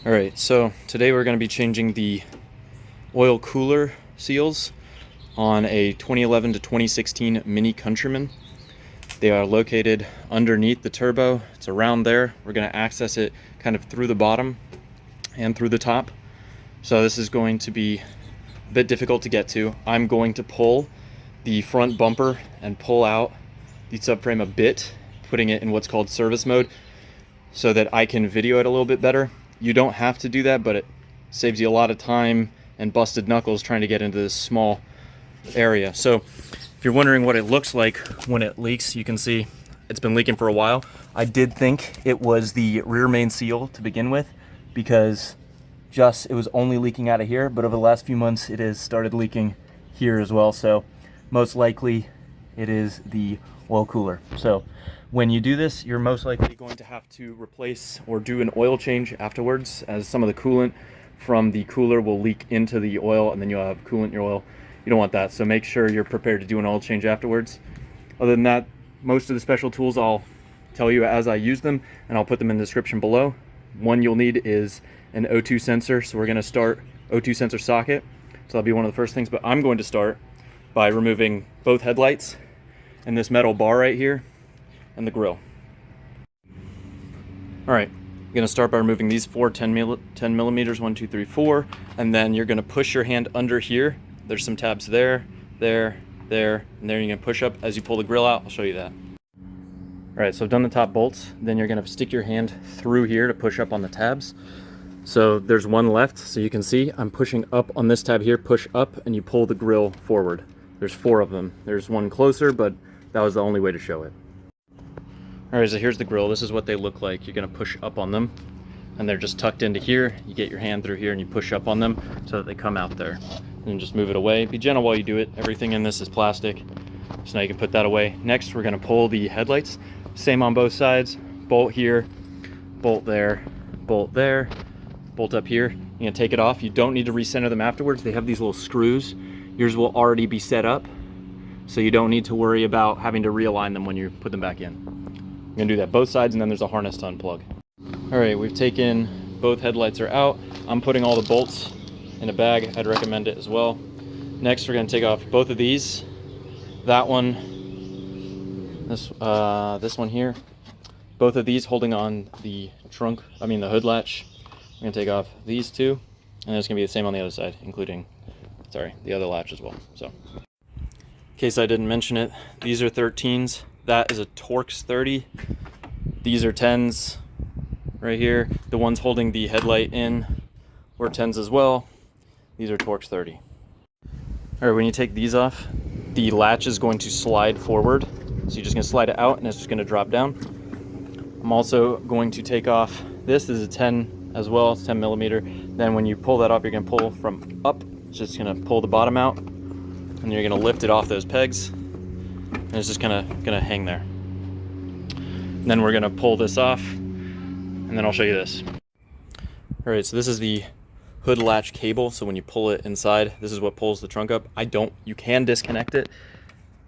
All right, so today we're going to be changing the oil cooler seals on a 2011 to 2016 Mini Countryman. They are located underneath the turbo. It's around there. We're going to access it kind of through the bottom and through the top. So this is going to be a bit difficult to get to. I'm going to pull the front bumper and pull out the subframe a bit, putting it in what's called service mode so that I can video it a little bit better. You don't have to do that, but it saves you a lot of time and busted knuckles trying to get into this small area. So if you're wondering what it looks like when it leaks, you can see it's been leaking for a while. I did think it was the rear main seal to begin with because it was only leaking out of here, but over the last few months it has started leaking here as well. So most likely it is the oil cooler. So when you do this, you're most likely going to have to replace or do an oil change afterwards, as some of the coolant from the cooler will leak into the oil and then you'll have coolant in your oil. You don't want that, so make sure you're prepared to do an oil change afterwards. Other than that, most of the special tools I'll tell you as I use them, and I'll put them in the description below. One you'll need is an O2 sensor, so we're going to start O2 sensor socket. So that'll be one of the first things, but I'm going to start by removing both headlights and this metal bar right here and the grill. All right, I'm going to start by removing these 10 millimeters, 1, 2, 3, 4, and then you're going to push your hand under here. There's some tabs there, there, there, and there. You're going to push up as you pull the grill out. I'll show you that. All right, so I've done the top bolts. Then you're going to stick your hand through here to push up on the tabs. So there's one left, so you can see I'm pushing up on this tab here, push up, and you pull the grill forward. There's 4 of them. There's one closer, but that was the only way to show it. All right, so here's the grill. This is what they look like. You're going to push up on them, and they're just tucked into here. You get your hand through here and you push up on them so that they come out there. And just move it away. Be gentle while you do it. Everything in this is plastic, so now you can put that away. Next, we're going to pull the headlights. Same on both sides. Bolt here, bolt there, bolt there, bolt up here. You're going to take it off. You don't need to recenter them afterwards. They have these little screws. Yours will already be set up, so you don't need to worry about having to realign them when you put them back in. You're going to do that both sides, and then there's a harness to unplug. All right, we've taken both headlights are out. I'm putting all the bolts in a bag. I'd recommend it as well. Next, we're going to take off both of these. That one, this one here. Both of these holding on the the hood latch. We're going to take off these two, and it's going to be the same on the other side, including, the other latch as well. So, in case I didn't mention it, these are 13s. That is a Torx 30. These are 10s right here. The ones holding the headlight in were 10s as well. These are Torx 30. All right, when you take these off, the latch is going to slide forward. So you're just gonna slide it out and it's just gonna drop down. I'm also going to take off, this is a 10 as well, it's 10 millimeter. Then when you pull that off, you're gonna pull from up. It's just gonna pull the bottom out and you're gonna lift it off those pegs. And it's just gonna hang there. And then we're gonna pull this off and then I'll show you this. All right, so this is the hood latch cable. So when you pull it inside, this is what pulls the trunk up. You can disconnect it.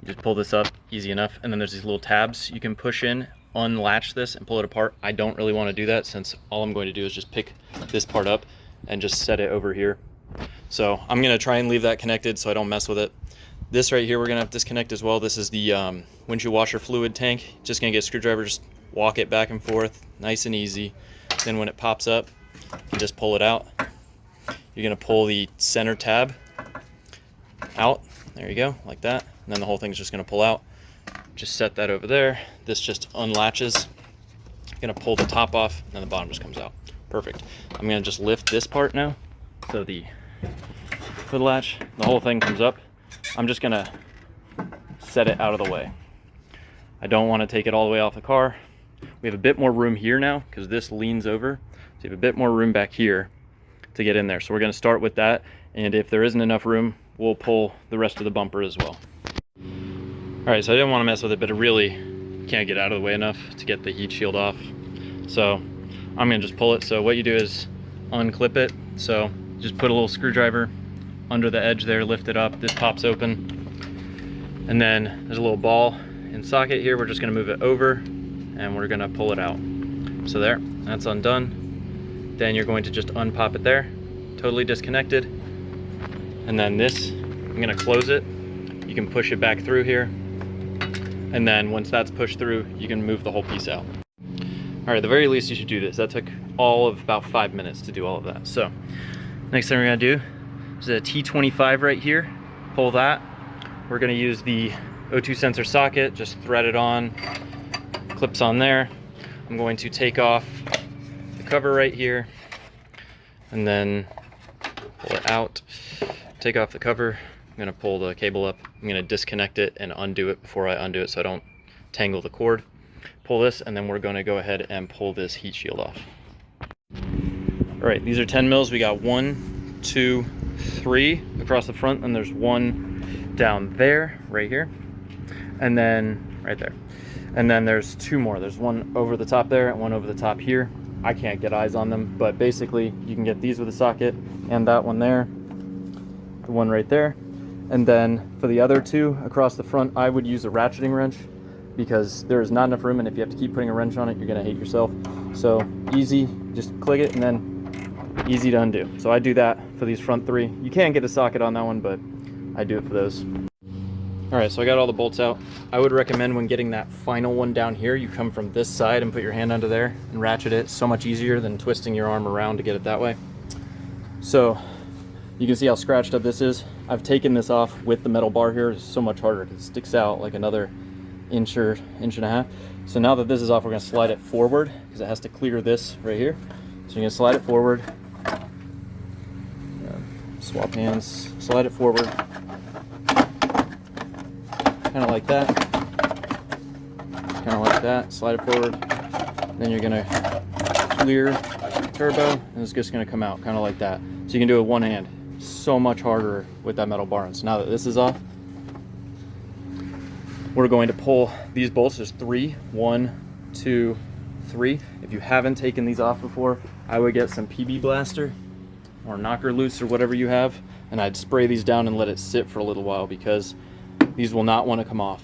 You just pull this up, easy enough. And then there's these little tabs you can push in, unlatch this and pull it apart. I don't really want to do that since all I'm going to do is just pick this part up and just set it over here. So I'm gonna try and leave that connected so I don't mess with it. This right here, we're gonna have to disconnect as well. This is the windshield washer fluid tank. Just gonna get a screwdriver, just walk it back and forth, nice and easy. Then when it pops up, you just pull it out. You're gonna pull the center tab out. There you go, like that. And then the whole thing's just gonna pull out. Just set that over there. This just unlatches. You're gonna pull the top off, and then the bottom just comes out. Perfect. I'm gonna just lift this part now. So the hood latch, the whole thing comes up. I'm just gonna set it out of the way. I don't wanna take it all the way off the car. We have a bit more room here now because this leans over. So you have a bit more room back here to get in there. So we're going to start with that, and if there isn't enough room, we'll pull the rest of the bumper as well. All right, so I didn't want to mess with it, but it really can't get out of the way enough to get the heat shield off. So I'm going to just pull it. So what you do is unclip it. So just put a little screwdriver under the edge there, lift it up, this pops open, and then there's a little ball and socket here. We're just going to move it over and we're going to pull it out. So there, that's undone. then you're going to just unpop it there, totally disconnected. And then this, I'm gonna close it. You can push it back through here. And then once that's pushed through, you can move the whole piece out. All right, at the very least you should do this. That took all of about 5 minutes to do all of that. So next thing we're gonna do is a T25 right here. Pull that. We're gonna use the O2 sensor socket, just thread it on, clips on there. I'm going to take off the cover right here and then pull it out. Take off the cover. I'm gonna pull the cable up. I'm gonna disconnect it and undo it before I undo it so I don't tangle the cord. Pull this, and then we're gonna go ahead and pull this heat shield off. All right, these are 10 mils. We got 1, 2, 3 across the front, and there's one down there, right here, and then right there. And then there's 2 more. There's one over the top there and one over the top here. I can't get eyes on them, but basically you can get these with a socket and that one there, the one right there. And then for the other 2 across the front, I would use a ratcheting wrench because there is not enough room, and if you have to keep putting a wrench on it, you're gonna hate yourself. So easy, just click it and then easy to undo. So I do that for these front 3. You can get a socket on that one, but I do it for those. All right, so I got all the bolts out. I would recommend when getting that final one down here, you come from this side and put your hand under there and ratchet it. It's so much easier than twisting your arm around to get it that way. So you can see how scratched up this is. I've taken this off with the metal bar here. It's so much harder because it sticks out like another inch or inch and a half. So now that this is off, we're gonna slide it forward because it has to clear this right here. So you're gonna slide it forward. Swap hands, slide it forward. Kind of like that. Kind of like that, slide it forward. Then you're gonna clear turbo and it's just gonna come out kind of like that. So you can do it with one hand. So much harder with that metal bar. And so now that this is off, we're going to pull these bolts. There's 3, 1, 2, 3. If you haven't taken these off before, I would get some PB Blaster or knocker loose or whatever you have, and I'd spray these down and let it sit for a little while because these will not want to come off.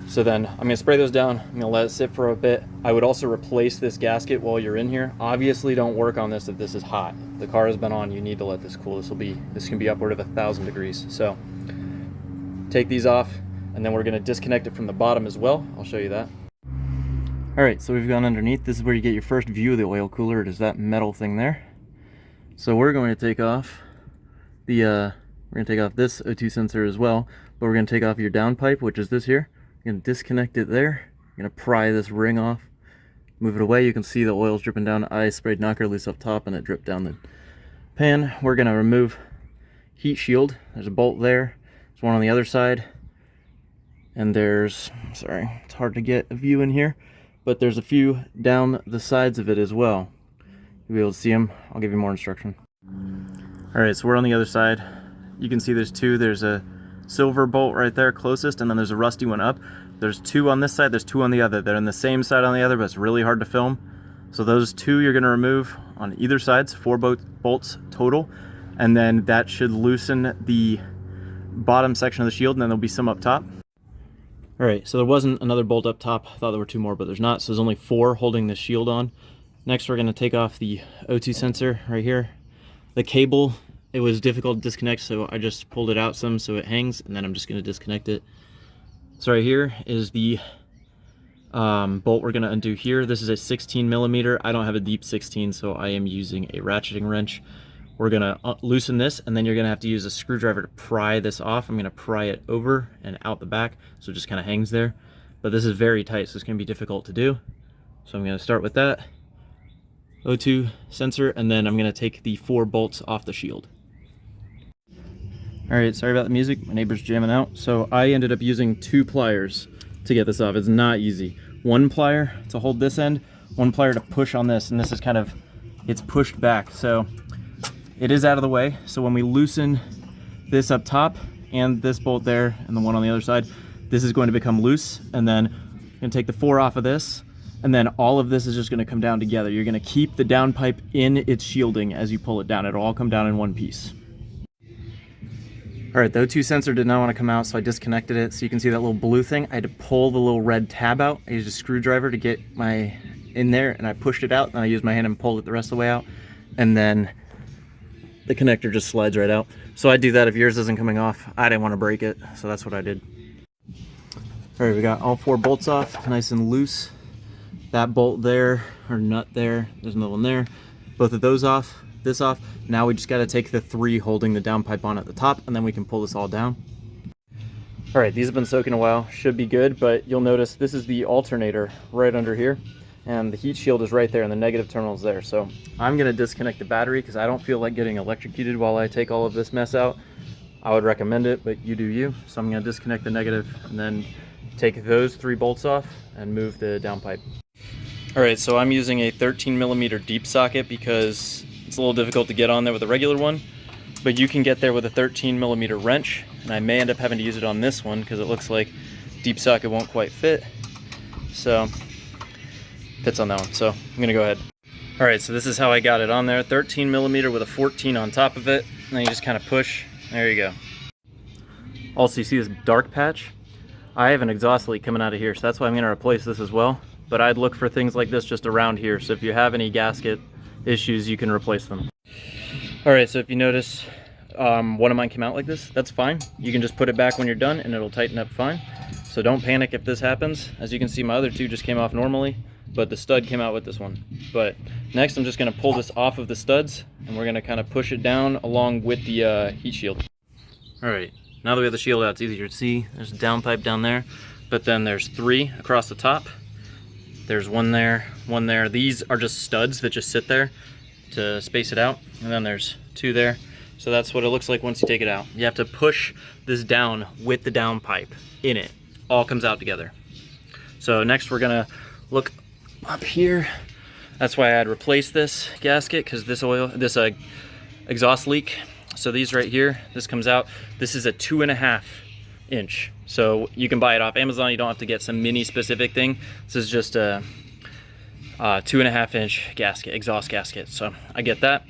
So then I'm gonna spray those down. I'm gonna let it sit for a bit. I would also replace this gasket while you're in here. Obviously don't work on this if this is hot. The car has been on, you need to let this cool. This can be upward of 1,000 degrees. So take these off, and then we're gonna disconnect it from the bottom as well. I'll show you that. All right, so we've gone underneath. This is where you get your first view of the oil cooler. It is that metal thing there. So we're going to take off the, we're gonna take off this O2 sensor as well, but we're gonna take off your downpipe, which is this here. You're gonna disconnect it there. You're gonna pry this ring off, move it away. You can see the oil's dripping down. I sprayed knocker loose up top and it dripped down the pan. We're gonna remove heat shield. There's a bolt there. There's one on the other side. And there's, sorry, it's hard to get a view in here, but there's a few down the sides of it as well. You'll be able to see them. I'll give you more instruction. All right, so we're on the other side. You can see there's 2. There's a silver bolt right there closest, and then there's a rusty one up. There's 2 on this side, there's 2 on the other. They're on the same side on the other, but it's really hard to film. So those 2 you're gonna remove on either side, 4 bolts total, and then that should loosen the bottom section of the shield, and then there'll be some up top. All right, so there wasn't another bolt up top. I thought there were 2 more, but there's not, so there's only 4 holding the shield on. Next, we're gonna take off the O2 sensor right here. The cable, it was difficult to disconnect, so I just pulled it out some so it hangs, and then I'm just gonna disconnect it. So right here is the bolt we're gonna undo here. This is a 16 millimeter. I don't have a deep 16, so I am using a ratcheting wrench. We're gonna loosen this, and then you're gonna have to use a screwdriver to pry this off. I'm gonna pry it over and out the back, so it just kind of hangs there. But this is very tight, so it's gonna be difficult to do. So I'm gonna start with that O2 sensor, and then I'm gonna take the 4 bolts off the shield. All right, sorry about the music. My neighbor's jamming out. So I ended up using 2 pliers to get this off. It's not easy. 1 plier to hold this end, 1 plier to push on this, and this is kind of, it's pushed back. So it is out of the way. So when we loosen this up top and this bolt there and the one on the other side, this is going to become loose, and then I'm gonna take the 4 off of this, and then all of this is just gonna come down together. You're gonna keep the downpipe in its shielding as you pull it down. It'll all come down in one piece. All right, the O2 sensor did not want to come out, so I disconnected it. So you can see that little blue thing. I had to pull the little red tab out. I used a screwdriver to get my in there and I pushed it out, and I used my hand and pulled it the rest of the way out, and then the connector just slides right out. So I do that if yours isn't coming off. I didn't want to break it, so that's what I did. All right, we got all 4 bolts off, nice and loose. That bolt there, or nut there, there's another one there. Both of those off, this off. Now we just got to take the 3 holding the downpipe on at the top, and then we can pull this all down. All right, these have been soaking a while, should be good, but you'll notice this is the alternator right under here, and the heat shield is right there, and the negative terminal is there. So I'm gonna disconnect the battery because I don't feel like getting electrocuted while I take all of this mess out. I would recommend it, but you do you. So I'm gonna disconnect the negative and then take those 3 bolts off and move the downpipe. All right, so I'm using a 13mm deep socket because it's a little difficult to get on there with a regular one, but you can get there with a 13mm wrench, and I may end up having to use it on this one because it looks like deep socket won't quite fit. So fits on that one, so I'm gonna go ahead. All right, so this is how I got it on there, 13mm with a 14 on top of it, and then you just kind of push, there you go. Also, you see this dark patch? I have an exhaust leak coming out of here, so that's why I'm gonna replace this as well. But I'd look for things like this just around here, so if you have any gasket issues, you can replace them. All right, so if you notice, one of mine came out like this, that's fine. You can just put it back when you're done and it'll tighten up fine. So don't panic if this happens. As you can see, my other 2 just came off normally, but the stud came out with this one. But next I'm just gonna pull this off of the studs, and we're gonna kind of push it down along with the heat shield. All right, now that we have the shield out, it's easier to see. There's a downpipe down there, but then there's 3 across the top. There's one there, one there. These are just studs that just sit there to space it out. And then there's 2 there. So that's what it looks like once you take it out. You have to push this down with the downpipe in it. All comes out together. So next we're gonna look up here. That's why I had replaced this gasket, because this exhaust leak. So these right here, this comes out. This is a 2.5 inch. So you can buy it off Amazon. You don't have to get some mini specific thing. This is just a 2.5 inch gasket, exhaust gasket. So I get that.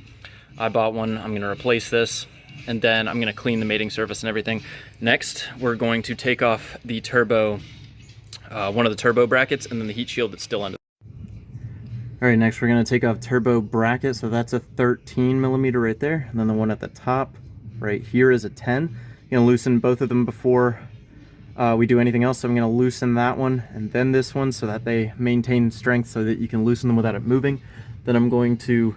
I bought one. I'm gonna replace this, and then I'm gonna clean the mating surface and everything. Next, we're going to take off the turbo, one of the turbo brackets, and then the heat shield that's still under. All right, next we're gonna take off turbo bracket. So that's a 13mm right there, and then the one at the top right here is a 10. You're gonna loosen both of them before we do anything else. So I'm gonna loosen that one and then this one so that they maintain strength so that you can loosen them without it moving. Then I'm going to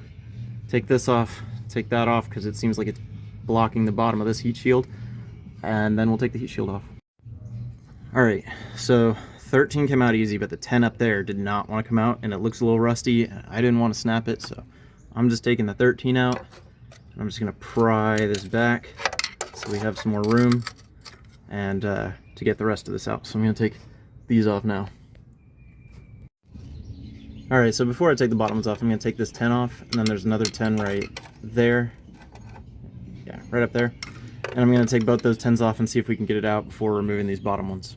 take this off, take that off because it seems like it's blocking the bottom of this heat shield, and then we'll take the heat shield off. All right, so 13 came out easy, but the 10 up there did not want to come out, and it looks a little rusty. I didn't want to snap it, so I'm just taking the 13 out. I'm just gonna pry this back so we have some more room and to get the rest of this out. So I'm gonna take these off now. All right, so before I take the bottoms off, I'm gonna take this 10 off, and then there's another 10 right there. Yeah, right up there. And I'm gonna take both those 10s off and see if we can get it out before removing these bottom ones.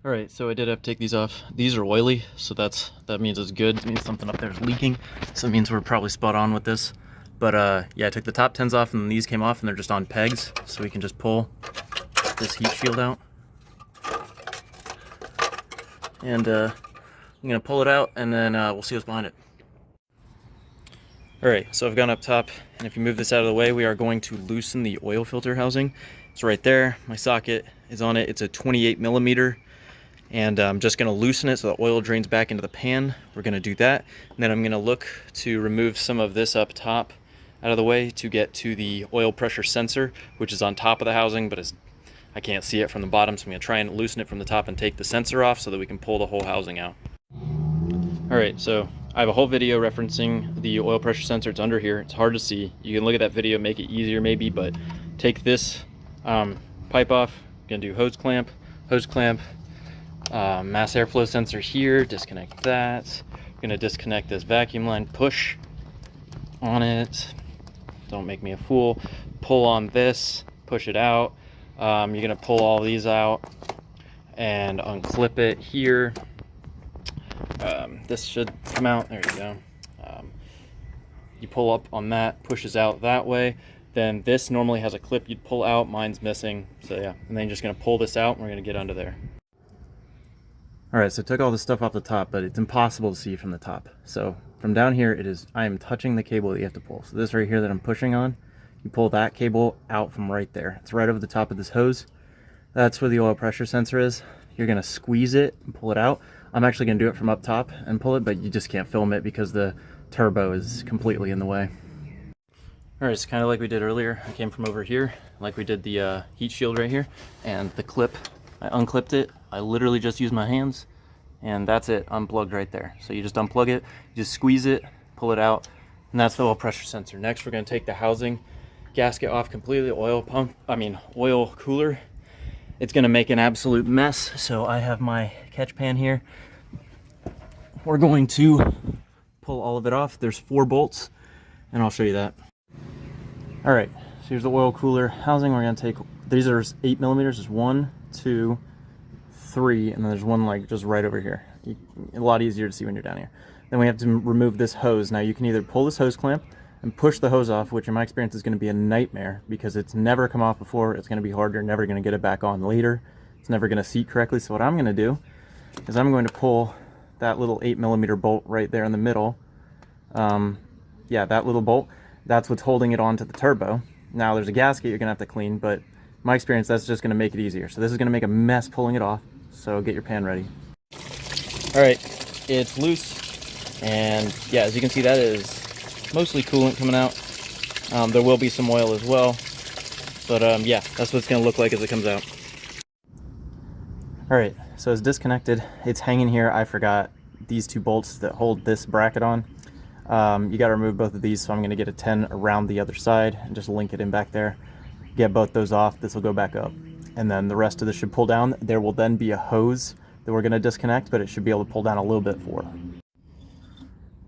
All right, so I did have to take these off. These are oily, so that means it's good. It means something up there is leaking, so it means we're probably spot on with this. But yeah, I took the top 10s off, and then these came off, and they're just on pegs, so we can just pull this heat shield out. And I'm gonna pull it out, and then we'll see what's behind it. All right, so I've gone up top, and if you move this out of the way, we are going to loosen the oil filter housing. It's right there. My socket is on it. It's a 28mm, and I'm just gonna loosen it so the oil drains back into the pan. We're gonna do that, and then I'm gonna look to remove some of this up top out of the way to get to the oil pressure sensor, which is on top of the housing, but I can't see it from the bottom, so I'm gonna try and loosen it from the top and take the sensor off so that we can pull the whole housing out. All right, so I have a whole video referencing the oil pressure sensor. It's under here. It's hard to see. You can look at that video, make it easier maybe, but take this pipe off. Gonna do hose clamp, mass airflow sensor here, disconnect that. Gonna disconnect this vacuum line, push on it. Don't make me a fool. Pull on this, push it out. You're gonna pull all these out and unclip it here. This should come out. There you go. You pull up on that, pushes out that way. Then this normally has a clip you'd pull out. Mine's missing. So yeah, and then you're just gonna pull this out and we're gonna get under there. All right, so I took all this stuff off the top, but it's impossible to see from the top. So from down here, I am touching the cable that you have to pull. So this right here that I'm pushing on, you pull that cable out from right there. It's right over the top of this hose. That's where the oil pressure sensor is. You're gonna squeeze it and pull it out. I'm actually gonna do it from up top and pull it, but you just can't film it because the turbo is completely in the way. All right, it's kind of like we did earlier. I came from over here, like we did the heat shield right here, and the clip, I unclipped it. I literally just used my hands, and that's it, unplugged right there. So you just unplug it, you just squeeze it, pull it out, and that's the oil pressure sensor. Next, we're gonna take the housing gasket off completely, oil cooler. It's gonna make an absolute mess. So I have my catch pan here. We're going to pull all of it off. There's 4 bolts, and I'll show you that. All right, so here's the oil cooler housing. We're gonna take, these are 8 millimeters. There's 1, 2, 3, and then there's one like just right over here. A lot easier to see when you're down here. Then we have to remove this hose. Now you can either pull this hose clamp and push the hose off, which in my experience is gonna be a nightmare because it's never come off before. It's gonna be hard. You're never gonna get it back on later. It's never gonna seat correctly. So what I'm gonna do is I'm going to pull that little 8 millimeter bolt right there in the middle. Yeah, that little bolt. That's what's holding it onto the turbo. Now there's a gasket you're gonna have to clean, but in my experience, that's just gonna make it easier. So this is gonna make a mess pulling it off. So get your pan ready. All right, it's loose. And yeah, as you can see, that is mostly coolant coming out. There will be some oil as well. But yeah, that's what it's gonna look like as it comes out. All right, so it's disconnected. It's hanging here. I forgot these 2 bolts that hold this bracket on. You got to remove both of these, so I'm going to get a 10 around the other side and just link it in back there. Get both those off. This will go back up, and then the rest of this should pull down. There will then be a hose that we're going to disconnect, but it should be able to pull down a little bit for.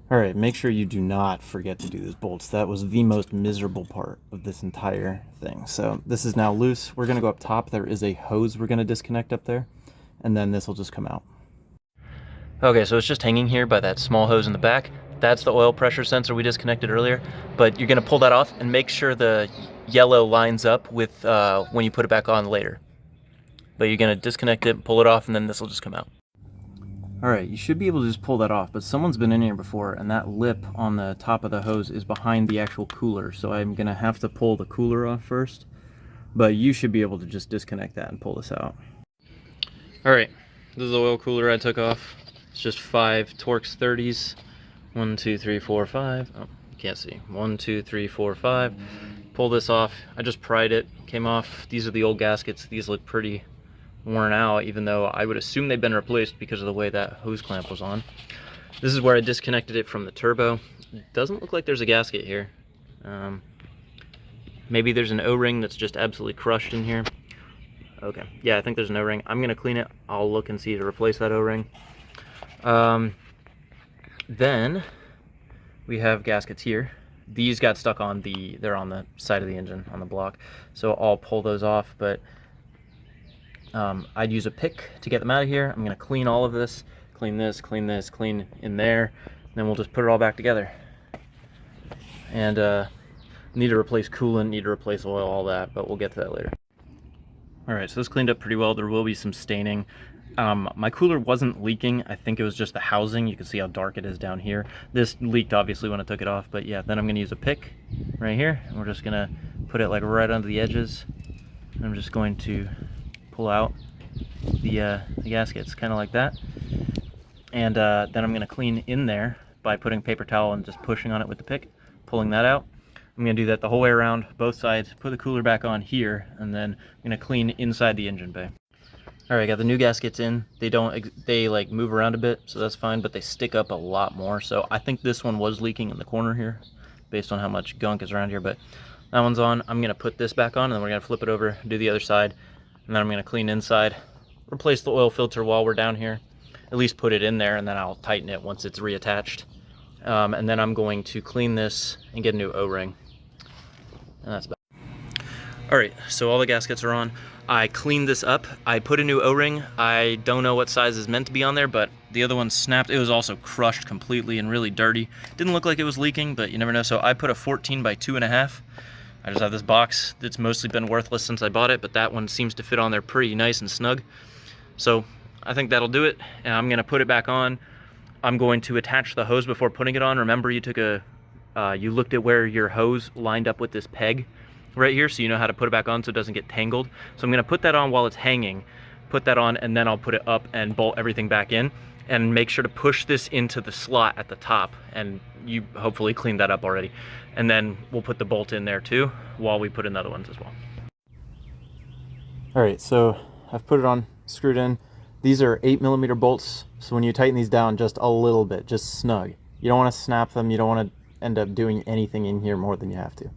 All right, make sure you do not forget to do those bolts. That was the most miserable part of this entire thing. So this is now loose. We're going to go up top. There is a hose we're going to disconnect up there, and then this will just come out. Okay, so it's just hanging here by that small hose in the back. That's the oil pressure sensor we disconnected earlier, but you're gonna pull that off and make sure the yellow lines up with when you put it back on later. But you're gonna disconnect it, pull it off, and then this will just come out. All right, you should be able to just pull that off, but someone's been in here before, and that lip on the top of the hose is behind the actual cooler, so I'm gonna have to pull the cooler off first, but you should be able to just disconnect that and pull this out. All right, this is the oil cooler I took off. It's just 5 Torx 30s. 1, 2, 3, 4, 5. Oh, you can't see. 1, 2, 3, 4, 5. Pull this off. I just pried it. Came off. These are the old gaskets. These look pretty worn out, even though I would assume they've been replaced because of the way that hose clamp was on. This is where I disconnected it from the turbo. It doesn't look like there's a gasket here. Maybe there's an O-ring that's just absolutely crushed in here. Okay. Yeah, I think there's an O-ring. I'm going to clean it. I'll look and see to replace that O-ring. Then we have gaskets here. These got stuck on they're on the side of the engine on the block. So I'll pull those off, but I'd use a pick to get them out of here. I'm gonna clean all of this, clean this, clean this, clean in there, and then we'll just put it all back together. And need to replace coolant, need to replace oil, all that, but we'll get to that later. All right, so this cleaned up pretty well. There will be some staining. My cooler wasn't leaking. I think it was just the housing. You can see how dark it is down here. This leaked obviously when I took it off, but yeah, then I'm gonna use a pick right here, and we're just gonna put it like right under the edges. I'm just going to pull out the gaskets, kind of like that. And then I'm gonna clean in there by putting paper towel and just pushing on it with the pick, pulling that out. I'm gonna do that the whole way around, both sides, put the cooler back on here, and then I'm gonna clean inside the engine bay. All right, got the new gaskets in. They like move around a bit, so that's fine, but they stick up a lot more. So I think this one was leaking in the corner here based on how much gunk is around here, but that one's on. I'm gonna put this back on, and then we're gonna flip it over, do the other side, and then I'm gonna clean inside, replace the oil filter while we're down here, at least put it in there, and then I'll tighten it once it's reattached. And then I'm going to clean this and get a new O-ring. And that's about it. All right, so all the gaskets are on. I cleaned this up. I put a new O-ring. I don't know what size is meant to be on there, but the other one snapped. It was also crushed completely and really dirty. Didn't look like it was leaking, but you never know. So I put a 14 by 2.5. I just have this box that's mostly been worthless since I bought it, but that one seems to fit on there pretty nice and snug. So I think that'll do it. And I'm gonna put it back on. I'm going to attach the hose before putting it on. Remember, you took you looked at where your hose lined up with this peg right here, so you know how to put it back on so it doesn't get tangled. So I'm gonna put that on while it's hanging, put that on, and then I'll put it up and bolt everything back in, and make sure to push this into the slot at the top, and you hopefully cleaned that up already. And then we'll put the bolt in there too while we put in the other ones as well. All right, so I've put it on, screwed in. These are 8mm bolts, so when you tighten these down just a little bit, just snug. You don't want to snap them, you don't want to end up doing anything in here more than you have to.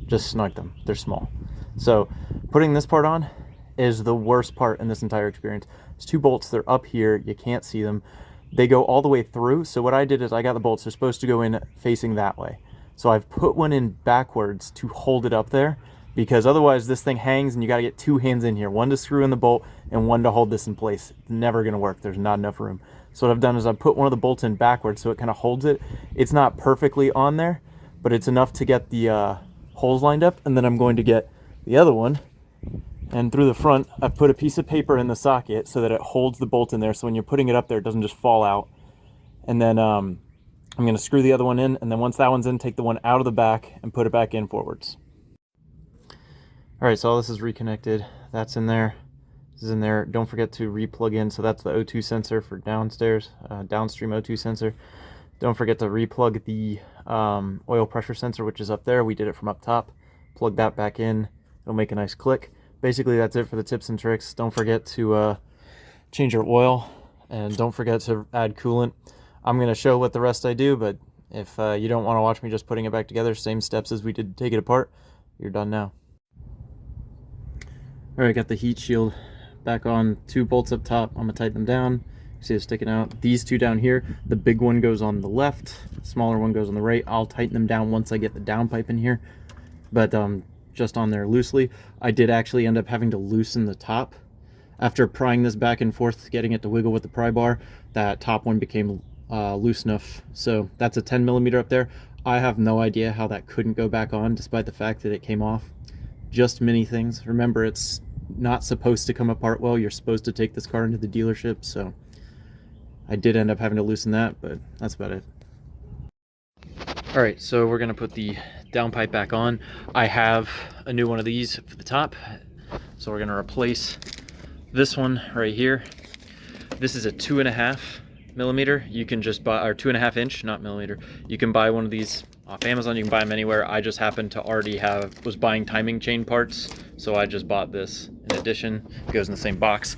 Just snug them, they're small. So putting this part on is the worst part in this entire experience. There's 2 bolts, they're up here, you can't see them. They go all the way through, so what I did is I got the bolts, they're supposed to go in facing that way. So I've put one in backwards to hold it up there, because otherwise this thing hangs and you got to get 2 hands in here, one to screw in the bolt and one to hold this in place. It's never going to work. There's not enough room. So what I've done is I've put one of the bolts in backwards so it kind of holds it. It's not perfectly on there, but it's enough to get the holes lined up. And then I'm going to get the other one, and through the front I've put a piece of paper in the socket so that it holds the bolt in there, so when you're putting it up there it doesn't just fall out. And then I'm going to screw the other one in, and then once that one's in, take the one out of the back and put it back in forwards. All right, so all this is reconnected. That's in there. This is in there. Don't forget to re-plug in. So that's the O2 sensor for downstairs, downstream O2 sensor. Don't forget to re-plug the oil pressure sensor, which is up there. We did it from up top. Plug that back in. It'll make a nice click. Basically, that's it for the tips and tricks. Don't forget to change your oil, and don't forget to add coolant. I'm going to show what the rest I do, but if you don't want to watch me just putting it back together, same steps as we did to take it apart, you're done now. All right, got the heat shield back on. 2 bolts up top. I'm gonna tighten them down. You see it sticking out. These 2 down here, the big one goes on the left, the smaller one goes on the right. I'll tighten them down once I get the downpipe in here, but just on there loosely. I did actually end up having to loosen the top. After prying this back and forth, getting it to wiggle with the pry bar, that top one became loose enough. So that's a 10mm up there. I have no idea how that couldn't go back on despite the fact that it came off. Just many things. Remember, it's not supposed to come apart well. You're supposed to take this car into the dealership, so I did end up having to loosen that, but that's about it. All right, so we're gonna put the downpipe back on. I have a new one of these for the top, so we're gonna replace this one right here. This is a 2.5mm. You can just buy, or 2.5 inch, not millimeter. You can buy one of these off Amazon. You can buy them anywhere. I just happened to already was buying timing chain parts, so I just bought this in addition. It goes in the same box.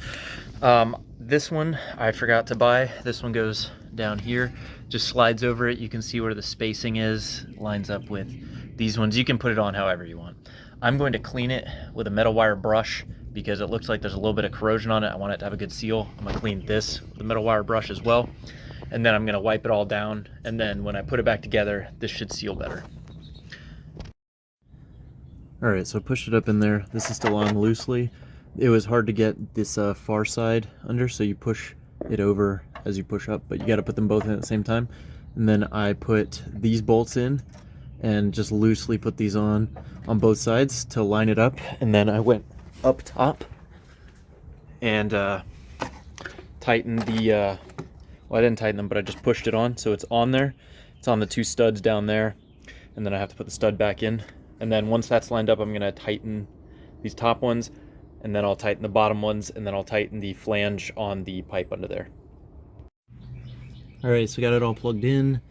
This one I forgot to buy. This one goes down here, just slides over it. You can see where the spacing is, lines up with these ones. You can put it on however you want. I'm going to clean it with a metal wire brush because it looks like there's a little bit of corrosion on it. I want it to have a good seal. I'm gonna clean this with a metal wire brush as well. And then I'm gonna wipe it all down, and then when I put it back together, this should seal better. All right, so I pushed it up in there. This is still on loosely. It was hard to get this far side under, so you push it over as you push up, but you gotta put them both in at the same time. And then I put these bolts in and just loosely put these on both sides to line it up. And then I went up top and tightened the, well, I didn't tighten them, but I just pushed it on, so it's on there. It's on the 2 studs down there, and then I have to put the stud back in. And then once that's lined up, I'm gonna tighten these top ones, and then I'll tighten the bottom ones, and then I'll tighten the flange on the pipe under there. All right, so we got it all plugged in.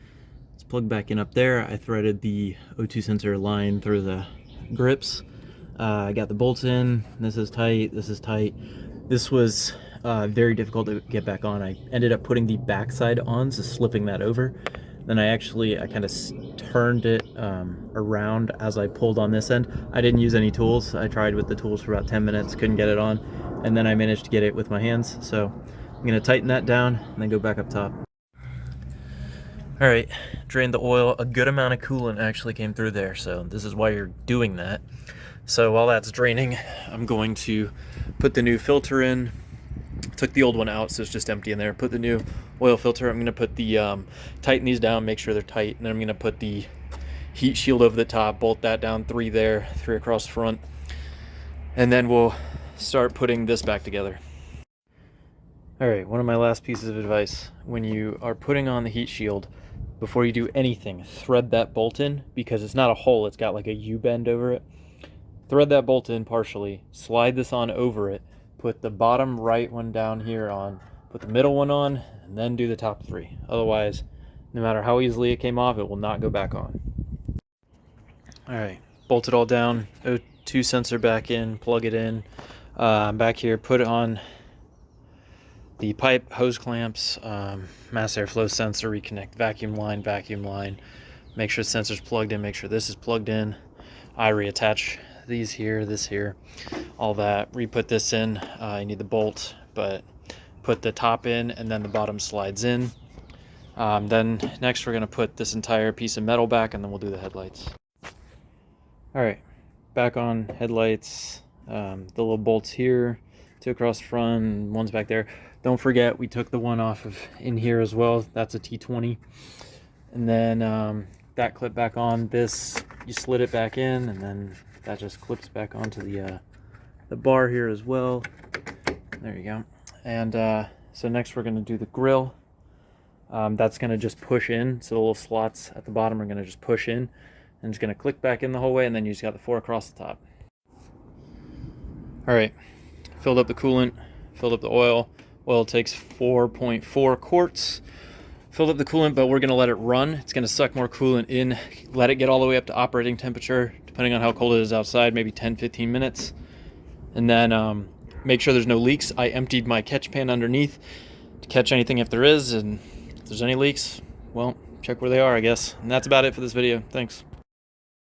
It's plugged back in up there. I threaded the O2 sensor line through the grips. I got the bolts in. This is tight, this is tight. This was very difficult to get back on. I ended up putting the backside on, so slipping that over. Then I kind of turned it around as I pulled on this end. I didn't use any tools. I tried with the tools for about 10 minutes, couldn't get it on, and then I managed to get it with my hands. So I'm gonna tighten that down and then go back up top. All right, drained the oil. A good amount of coolant actually came through there, so this is why you're doing that. So while that's draining, I'm going to put the new filter in. Took the old one out, so it's just empty in there. Put the new oil filter. I'm gonna put the tighten these down, make sure they're tight, and then I'm gonna put the heat shield over the top, bolt that down, 3 there, 3 across the front, and then we'll start putting this back together. All right, one of my last pieces of advice. When you are putting on the heat shield, before you do anything, thread that bolt in, because it's not a hole, it's got like a U-bend over it. Thread that bolt in partially, slide this on over it, put the bottom right one down here on, put the middle one on, and then do the top three. Otherwise, no matter how easily it came off, it will not go back on. All right, bolt it all down, O2 sensor back in, plug it in. Back here, put it on the pipe, hose clamps, mass airflow sensor, reconnect vacuum line, make sure the sensor's plugged in, make sure this is plugged in. I reattach these here, this here, all that. Re-put this in. You need the bolt, but put the top in and then the bottom slides in. Then next we're going to put this entire piece of metal back, and then we'll do the headlights. All right, back on headlights. The little bolts here, two across the front, one's back there. Don't forget, we took the one off of in here as well. That's a T20. And then that clip back on. This, you slid it back in, and then that just clips back onto the bar here as well. There you go. And so next we're going to do the grill. That's going to just push in. So the little slots at the bottom are going to just push in. And it's going to click back in the whole way, and then you just got the 4 across the top. All right, filled up the coolant, filled up the oil. Oil takes 4.4 quarts. Filled up the coolant, but we're going to let it run. It's going to suck more coolant in, let it get all the way up to operating temperature, depending on how cold it is outside, maybe 10-15 minutes. And then make sure there's no leaks. I emptied my catch pan underneath to catch anything if there is, and if there's any leaks, well, check where they are, I guess. And that's about it for this video. Thanks.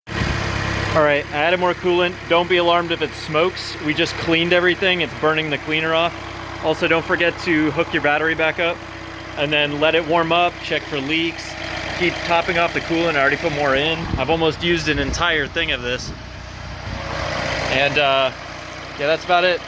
All right, I added more coolant. Don't be alarmed if it smokes. We just cleaned everything. It's burning the cleaner off. Also, don't forget to hook your battery back up and then let it warm up, check for leaks. Keep topping off the coolant. I already put more in. I've almost used an entire thing of this. And yeah, that's about it.